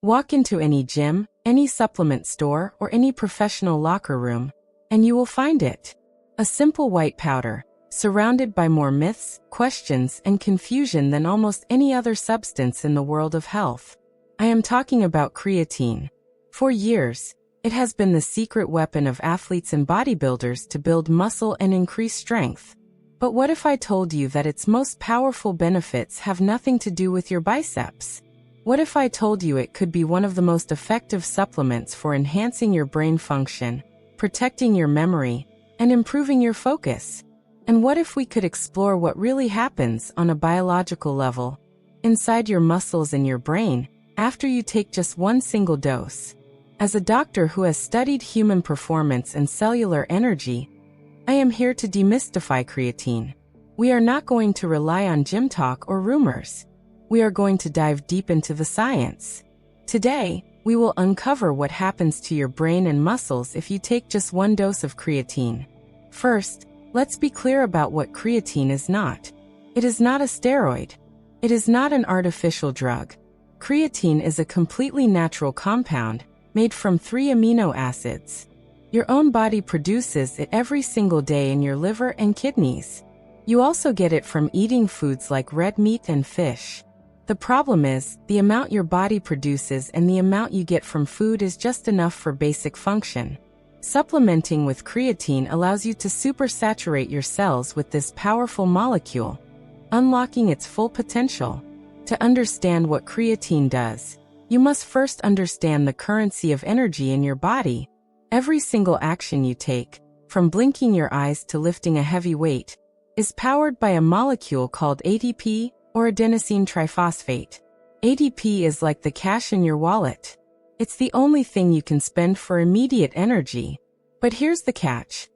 Walk into any gym, any supplement store, or any professional locker room, and you will find it. A simple white powder, surrounded by more myths, questions, and confusion than almost any other substance in the world of health. I am talking about creatine. For years, it has been the secret weapon of athletes and bodybuilders to build muscle and increase strength. But what if I told you that its most powerful benefits have nothing to do with your biceps? What if I told you it could be one of the most effective supplements for enhancing your brain function, protecting your memory, and improving your focus? And what if we could explore what really happens on a biological level, inside your muscles and your brain, after you take just one single dose? As a doctor who has studied human performance and cellular energy, I am here to demystify creatine. We are not going to rely on gym talk or rumors. We are going to dive deep into the science. Today, we will uncover what happens to your brain and muscles if you take just one dose of creatine. First, let's be clear about what creatine is not. It is not a steroid. It is not an artificial drug. Creatine is a completely natural compound made from 3 amino acids. Your own body produces it every single day in your liver and kidneys. You also get it from eating foods like red meat and fish. The problem is, the amount your body produces and the amount you get from food is just enough for basic function. Supplementing with creatine allows you to supersaturate your cells with this powerful molecule, unlocking its full potential. To understand what creatine does, you must first understand the currency of energy in your body. Every single action you take, from blinking your eyes to lifting a heavy weight, is powered by a molecule called ATP or adenosine triphosphate. ATP is like the cash in your wallet. It's the only thing you can spend for immediate energy. But here's the catch.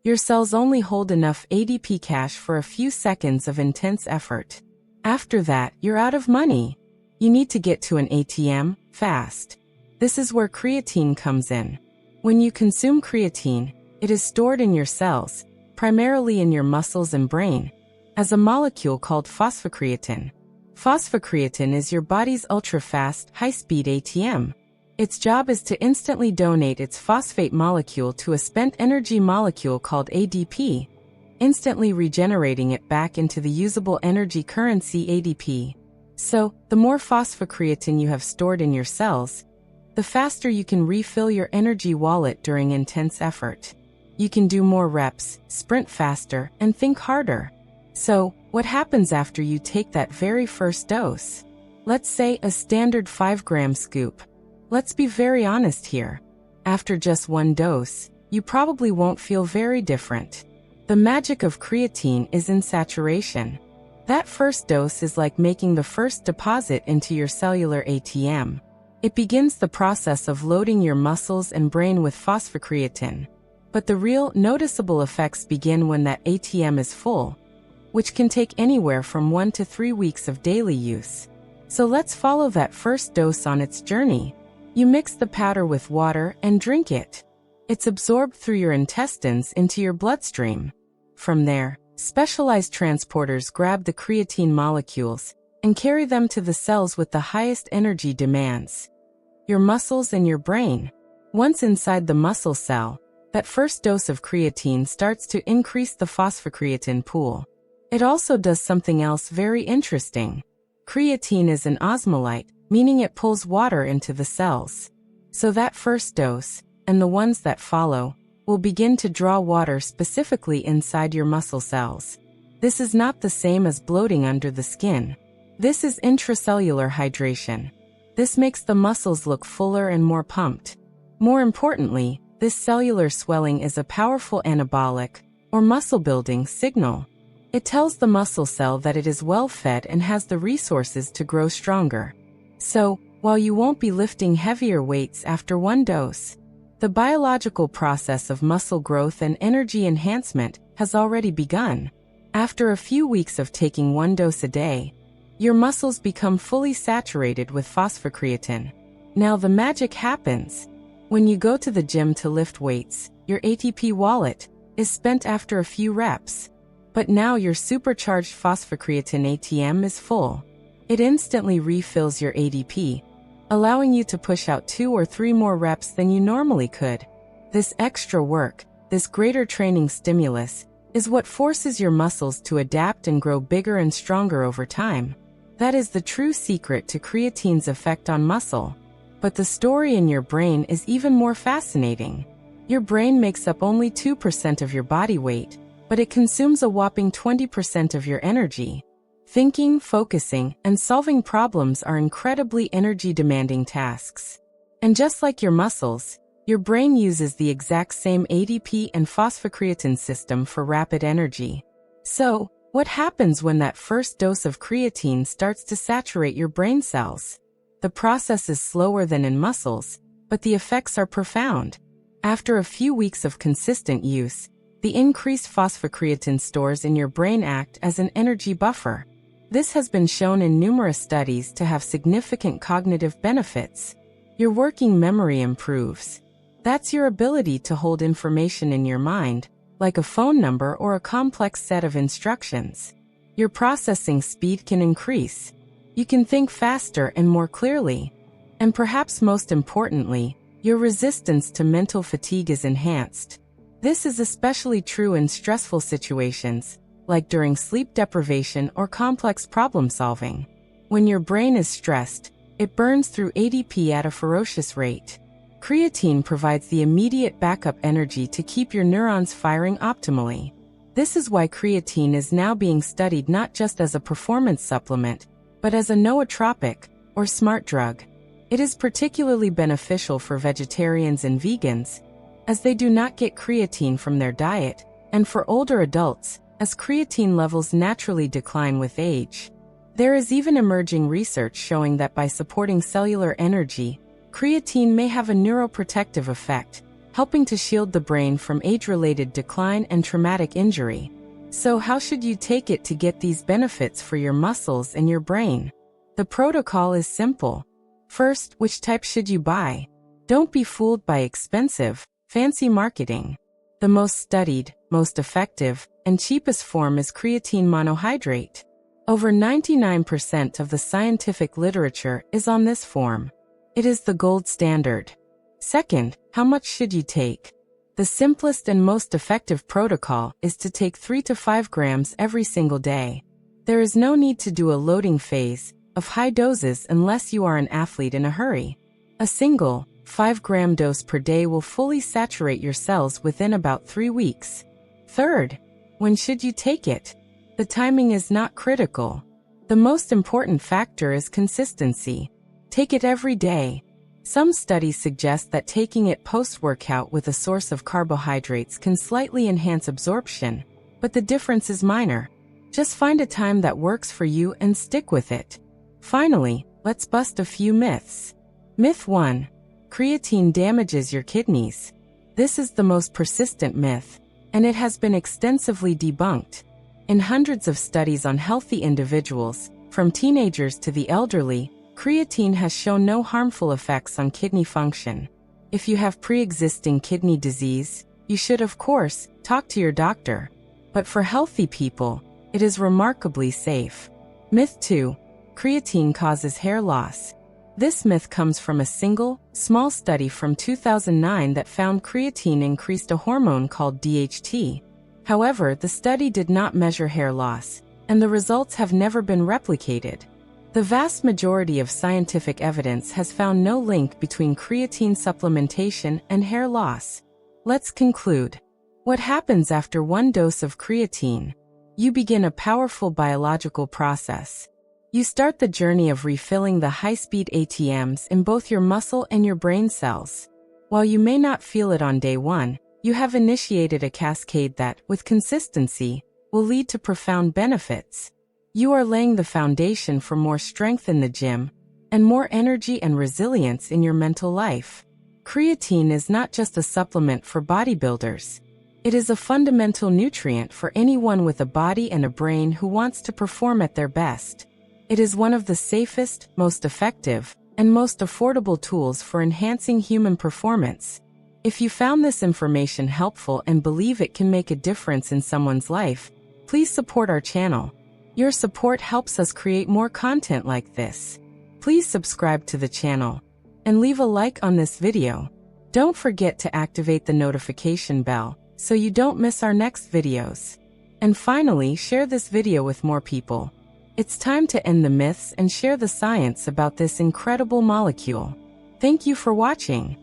Your cells only hold enough ATP cash for a few seconds of intense effort. After that, you're out of money. You need to get to an ATM, fast. This is where creatine comes in. When you consume creatine, it is stored in your cells, primarily in your muscles and brain, as a molecule called phosphocreatine. Phosphocreatine is your body's ultra-fast, high-speed ATM. Its job is to instantly donate its phosphate molecule to a spent energy molecule called ADP, instantly regenerating it back into the usable energy currency ADP. So, the more phosphocreatine you have stored in your cells, the faster you can refill your energy wallet during intense effort. You can do more reps, sprint faster, and think harder. So, what happens after you take that very first dose? Let's say a standard 5-gram scoop. Let's be very honest here. After just one dose, you probably won't feel very different. The magic of creatine is in saturation. That first dose is like making the first deposit into your cellular ATM. It begins the process of loading your muscles and brain with phosphocreatine. But the real, noticeable effects begin when that ATM is full, which can take anywhere from 1 to 3 weeks of daily use. So let's follow that first dose on its journey. You mix the powder with water and drink it. It's absorbed through your intestines into your bloodstream. From there, specialized transporters grab the creatine molecules and carry them to the cells with the highest energy demands. Your muscles and your brain. Once inside the muscle cell, that first dose of creatine starts to increase the phosphocreatine pool. It also does something else very interesting. Creatine is an osmolyte, meaning it pulls water into the cells. So that first dose, and the ones that follow, will begin to draw water specifically inside your muscle cells. This is not the same as bloating under the skin. This is intracellular hydration. This makes the muscles look fuller and more pumped. More importantly, this cellular swelling is a powerful anabolic, or muscle-building, signal. It tells the muscle cell that it is well-fed and has the resources to grow stronger. So, while you won't be lifting heavier weights after one dose, the biological process of muscle growth and energy enhancement has already begun. After a few weeks of taking one dose a day, your muscles become fully saturated with phosphocreatine. Now the magic happens. When you go to the gym to lift weights, your ATP wallet is spent after a few reps. But now your supercharged phosphocreatine ATM is full. It instantly refills your ADP, allowing you to push out 2 or 3 more reps than you normally could. This extra work, this greater training stimulus, is what forces your muscles to adapt and grow bigger and stronger over time. That is the true secret to creatine's effect on muscle. But the story in your brain is even more fascinating. Your brain makes up only 2% of your body weight, but it consumes a whopping 20% of your energy. Thinking, focusing, and solving problems are incredibly energy-demanding tasks. And just like your muscles, your brain uses the exact same ADP and phosphocreatine system for rapid energy. So, what happens when that first dose of creatine starts to saturate your brain cells? The process is slower than in muscles, but the effects are profound. After a few weeks of consistent use, the increased phosphocreatine stores in your brain act as an energy buffer. This has been shown in numerous studies to have significant cognitive benefits. Your working memory improves. That's your ability to hold information in your mind, like a phone number or a complex set of instructions. Your processing speed can increase. You can think faster and more clearly. And perhaps most importantly, your resistance to mental fatigue is enhanced. This is especially true in stressful situations, like during sleep deprivation or complex problem solving. When your brain is stressed, it burns through ADP at a ferocious rate. Creatine provides the immediate backup energy to keep your neurons firing optimally. This is why creatine is now being studied not just as a performance supplement, but as a nootropic, or smart drug. It is particularly beneficial for vegetarians and vegans, as they do not get creatine from their diet, and for older adults, as creatine levels naturally decline with age. There is even emerging research showing that by supporting cellular energy, creatine may have a neuroprotective effect, helping to shield the brain from age-related decline and traumatic injury. So how should you take it to get these benefits for your muscles and your brain? The protocol is simple. First, which type should you buy? Don't be fooled by expensive, fancy marketing. The most studied, most effective, and cheapest form is creatine monohydrate. Over 99% of the scientific literature is on this form. It is the gold standard. Second, how much should you take? The simplest and most effective protocol is to take 3 to 5 grams every single day. There is no need to do a loading phase of high doses unless you are an athlete in a hurry. A single, 5-gram dose per day will fully saturate your cells within about 3 weeks. Third, when should you take it? The timing is not critical. The most important factor is consistency. Take it every day. Some studies suggest that taking it post-workout with a source of carbohydrates can slightly enhance absorption, but the difference is minor. Just find a time that works for you and stick with it. Finally, let's bust a few myths. Myth 1. Creatine damages your kidneys. This is the most persistent myth, and it has been extensively debunked. In hundreds of studies on healthy individuals, from teenagers to the elderly, creatine has shown no harmful effects on kidney function. If you have pre-existing kidney disease, you should of course talk to your doctor. But for healthy people, it is remarkably safe. Myth 2. Creatine causes hair loss. This myth comes from a single, small study from 2009 that found creatine increased a hormone called DHT. However, the study did not measure hair loss, and the results have never been replicated. The vast majority of scientific evidence has found no link between creatine supplementation and hair loss. Let's conclude. What happens after one dose of creatine? You begin a powerful biological process. You start the journey of refilling the high-speed ATMs in both your muscle and your brain cells. While you may not feel it on day one, you have initiated a cascade that, with consistency, will lead to profound benefits. You are laying the foundation for more strength in the gym and more energy and resilience in your mental life. Creatine is not just a supplement for bodybuilders. It is a fundamental nutrient for anyone with a body and a brain who wants to perform at their best. It is one of the safest, most effective, and most affordable tools for enhancing human performance. If you found this information helpful and believe it can make a difference in someone's life, please support our channel. Your support helps us create more content like this. Please subscribe to the channel and leave a like on this video. Don't forget to activate the notification bell so you don't miss our next videos. And finally, share this video with more people. It's time to end the myths and share the science about this incredible molecule. Thank you for watching.